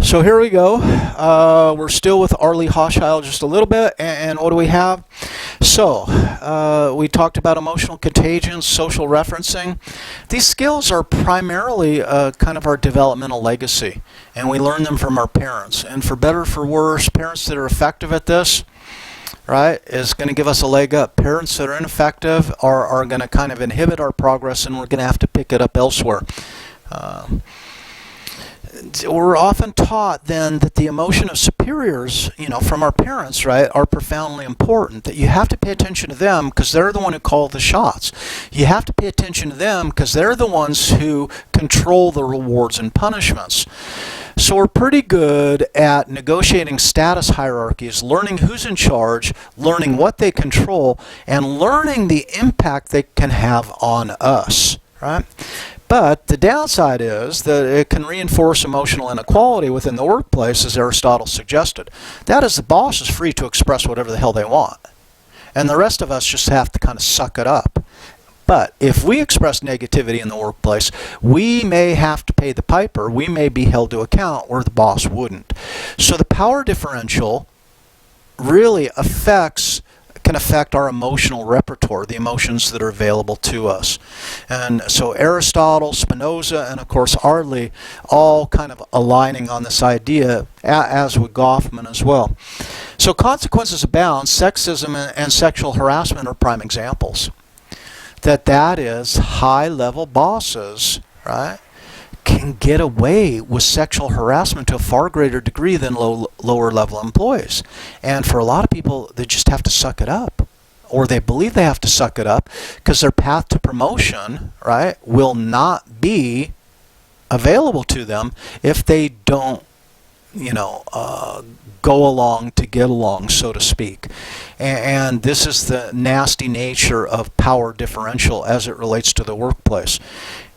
So here we go. We're still with Arlie Hochschild just a little bit, and what do we have? So we talked about emotional contagion, social referencing. These skills are primarily kind of our developmental legacy, and we learn them from our parents. And for better or for worse, parents that are effective at this, right, is going to give us a leg up. Parents that are ineffective are going to kind of inhibit our progress, and we're going to have to pick it up elsewhere. We're often taught then that the emotion of superiors, from our parents, right, are profoundly important. That you have to pay attention to them because they're the one who call the shots. You have to pay attention to them because they're the ones who control the rewards and punishments. So we're pretty good at negotiating status hierarchies, learning who's in charge, learning what they control, and learning the impact they can have on us, right? But the downside is that it can reinforce emotional inequality within the workplace, as Aristotle suggested. That is, the boss is free to express whatever the hell they want. And the rest of us just have to kind of suck it up. But if we express negativity in the workplace, we may have to pay the piper. We may be held to account where the boss wouldn't. So the power differential really can affect our emotional repertoire, the emotions that are available to us. And so Aristotle, Spinoza, and of course Arlie, all kind of aligning on this idea, as with Goffman as well. So consequences abound. Sexism and sexual harassment are prime examples. That is, high-level bosses, right, can get away with sexual harassment to a far greater degree than lower-level employees. And for a lot of people, they just have to suck it up, or they believe they have to suck it up because their path to promotion, right, will not be available to them if they don't, go along to get along, so to speak. And this is the nasty nature of power differential as it relates to the workplace.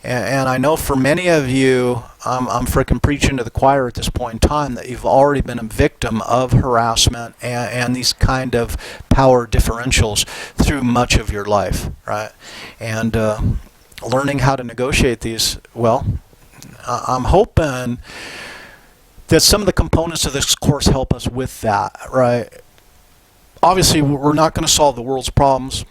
And I know for many of you, I'm frickin' preaching to the choir at this point in time, that you've already been a victim of harassment and these kind of power differentials through much of your life, right? And learning how to negotiate these, well, I'm hoping that some of the components of this course help us with that, right? Obviously, we're not going to solve the world's problems.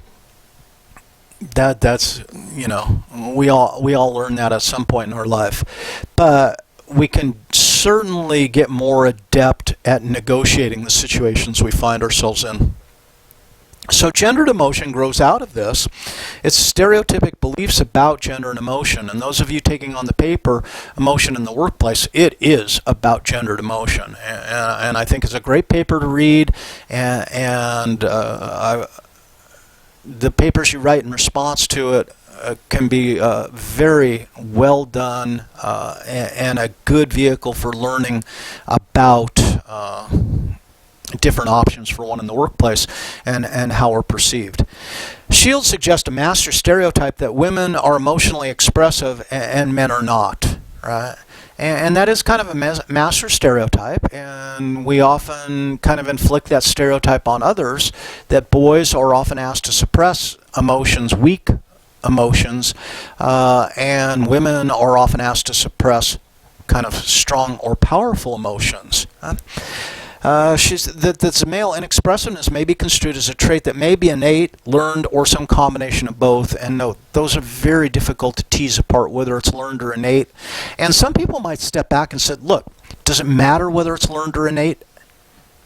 That's we all learn that at some point in our life, but we can certainly get more adept at negotiating the situations we find ourselves in. So gendered emotion grows out of this. It's stereotypic beliefs about gender and emotion. And those of you taking on the paper, Emotion in the Workplace, it is about gendered emotion. And I think it's a great paper to read. And the papers you write in response to it can be very well done and a good vehicle for learning about different options for one in the workplace and how we're perceived. Shields suggests a master stereotype that women are emotionally expressive and men are not, right? And that is kind of a master stereotype, and we often kind of inflict that stereotype on others, that boys are often asked to suppress emotions, weak emotions, and women are often asked to suppress kind of strong or powerful emotions. That male inexpressiveness may be construed as a trait that may be innate, learned, or some combination of both. And note, those are very difficult to tease apart, whether it's learned or innate. And some people might step back and say, look, does it matter whether it's learned or innate?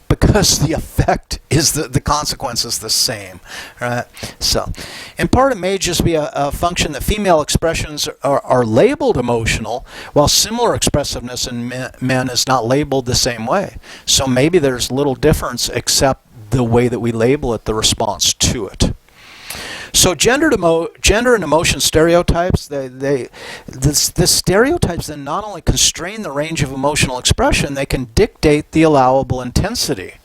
Because the effect is the consequence is the same, right? So, in part, it may just be a function that female expressions are labeled emotional, while similar expressiveness in men is not labeled the same way. So maybe there's little difference except the way that we label it, the response to it. So gender and emotion stereotypes, the stereotypes then not only constrain the range of emotional expression, they can dictate the allowable intensity.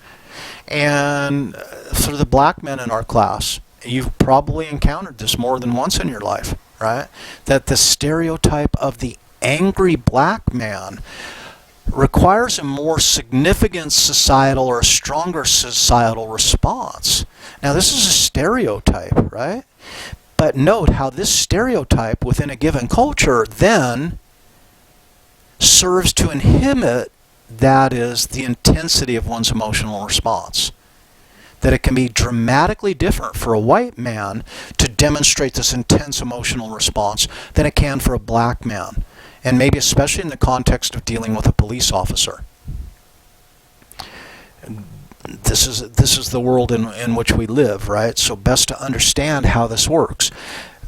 And for the black men in our class, you've probably encountered this more than once in your life, right? That the stereotype of the angry black man requires a more significant societal or a stronger societal response. Now, this is a stereotype, right? But note how this stereotype within a given culture then serves to inhibit that is the intensity of one's emotional response. That it can be dramatically different for a white man to demonstrate this intense emotional response than it can for a black man. And maybe especially in the context of dealing with a police officer. This is the world in which we live, right? So best to understand how this works.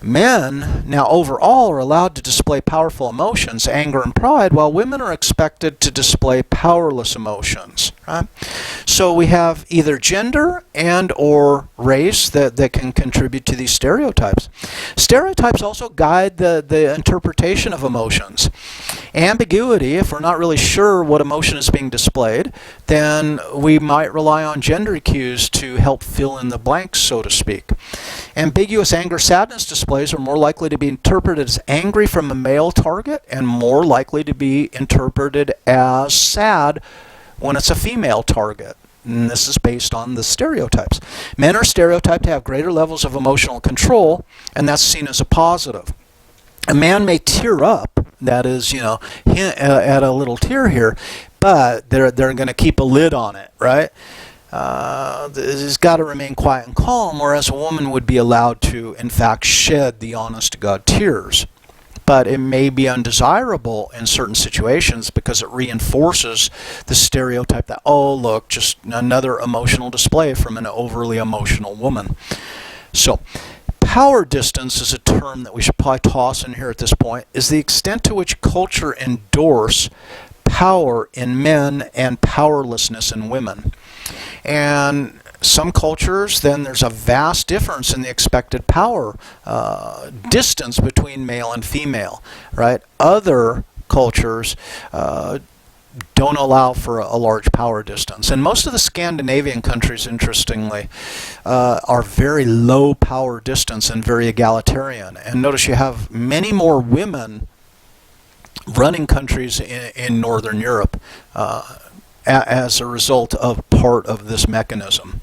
Men, now overall, are allowed to display powerful emotions, anger and pride, while women are expected to display powerless emotions. Right? So we have either gender and or race that can contribute to these stereotypes. Stereotypes also guide the interpretation of emotions. Ambiguity, if we're not really sure what emotion is being displayed, then we might rely on gender cues to help fill in the blanks, so to speak. Ambiguous anger-sadness displays are more likely to be interpreted as angry from a male target and more likely to be interpreted as sad when it's a female target. And this is based on the stereotypes. Men are stereotyped to have greater levels of emotional control, and that's seen as a positive. A man may tear up, that is, add a little tear here, but they're going to keep a lid on it, right? He's got to remain quiet and calm, whereas a woman would be allowed to, in fact, shed the honest-to-God tears. But it may be undesirable in certain situations because it reinforces the stereotype that, oh, look, just another emotional display from an overly emotional woman. So, power distance is a term that we should probably toss in here at this point, is the extent to which culture endorse power in men and powerlessness in women. And some cultures, then there's a vast difference in the expected power distance between male and female, right? Other cultures don't allow for a large power distance. And most of the Scandinavian countries, interestingly, are very low power distance and very egalitarian. And notice you have many more women running countries in Northern Europe as a result of part of this mechanism.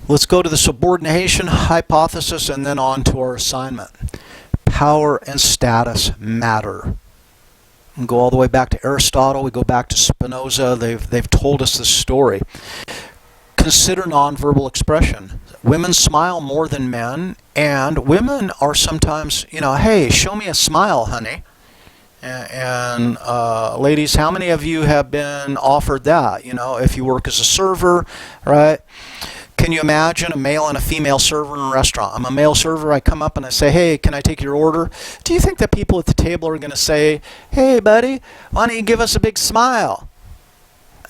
Let's go to the subordination hypothesis and then on to our assignment. Power and status matter. We go all the way back to Aristotle. We go back to Spinoza. They've told us this story. Consider nonverbal expression. Women smile more than men, and women are sometimes, hey, show me a smile, honey. And ladies, how many of you have been offered that? If you work as a server, right? Can you imagine a male and a female server in a restaurant? I'm a male server. I come up and I say, hey, can I take your order? Do you think that people at the table are going to say, hey, buddy, why don't you give us a big smile?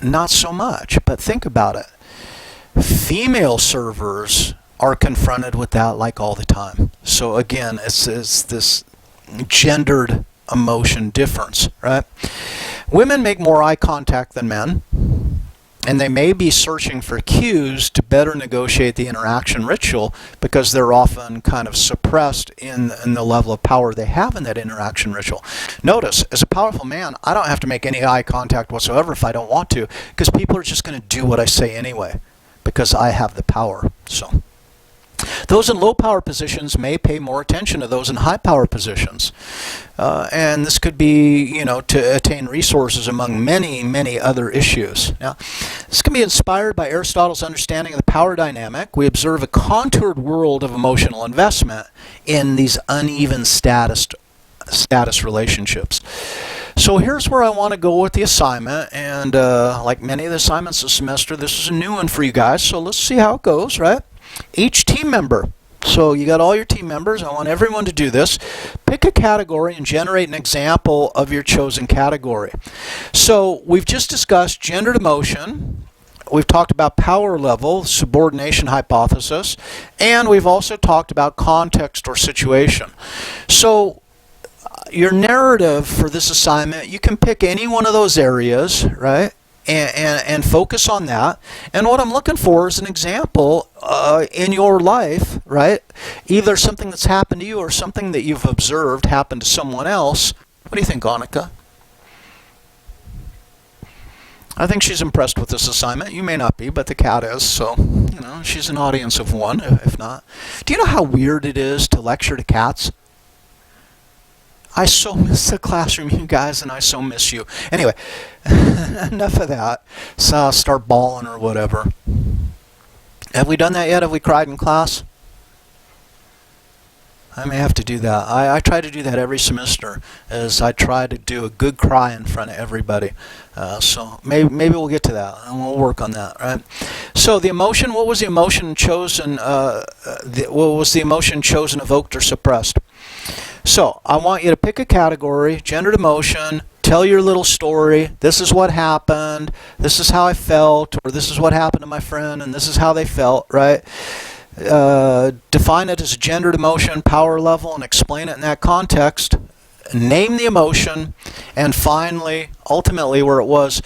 Not so much, but think about it. Female servers are confronted with that like all the time. So again, it's this gendered emotion difference, right? Women make more eye contact than men, and they may be searching for cues to better negotiate the interaction ritual because they're often kind of suppressed in the level of power they have in that interaction ritual. Notice, as a powerful man, I don't have to make any eye contact whatsoever if I don't want to, because people are just going to do what I say anyway, because I have the power. So, those in low power positions may pay more attention to those in high power positions. And this could be, to attain resources among many, many other issues. Now, this can be inspired by Aristotle's understanding of the power dynamic. We observe a contoured world of emotional investment in these uneven status relationships. So here's where I want to go with the assignment, and like many of the assignments this semester, this is a new one for you guys, so let's see how it goes, right? Each team member, so you got all your team members, I want everyone to do this. Pick a category and generate an example of your chosen category. So we've just discussed gendered emotion, we've talked about power level, subordination hypothesis, and we've also talked about context or situation. So your narrative for this assignment, you can pick any one of those areas, right? And focus on that. And what I'm looking for is an example in your life, right? Either something that's happened to you or something that you've observed happened to someone else. What do you think, Annika? I think she's impressed with this assignment. You may not be, but the cat is, so, she's an audience of one, if not. Do you know how weird it is to lecture to cats? I so miss the classroom, you guys, and I so miss you. Anyway, enough of that. So start bawling or whatever. Have we done that yet? Have we cried in class? I may have to do that. I try to do that every semester, as I try to do a good cry in front of everybody. So maybe we'll get to that, and we'll work on that, right? So the emotion, what was the emotion chosen? What was the emotion chosen, evoked, or suppressed? So I want you to pick a category, gendered emotion, tell your little story. This is what happened. This is how I felt, or this is what happened to my friend, and this is how they felt, right? Define it as a gendered emotion, power level, and explain it in that context. Name the emotion, and finally, ultimately, where it was,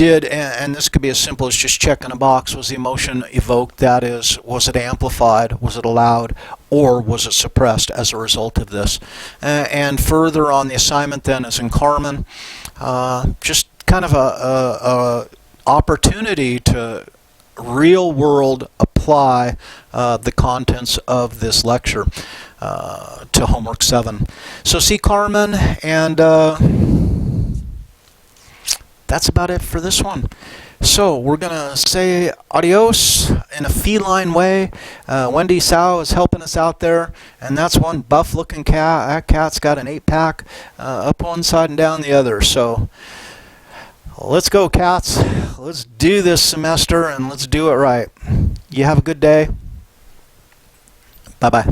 and this could be as simple as just checking a box, was the emotion evoked? That is, was it amplified? Was it allowed? Or was it suppressed as a result of this? And further on the assignment then is in Carmen, just kind of a opportunity to real world apply the contents of this lecture to homework 7. So see Carmen, and that's about it for this one. So we're going to say adios in a feline way. Wendy Sao is helping us out there, and that's one buff looking cat. That cat's got an 8-pack up one side and down the other. So let's go, cats. Let's do this semester, and let's do it right. You have a good day. Bye-bye.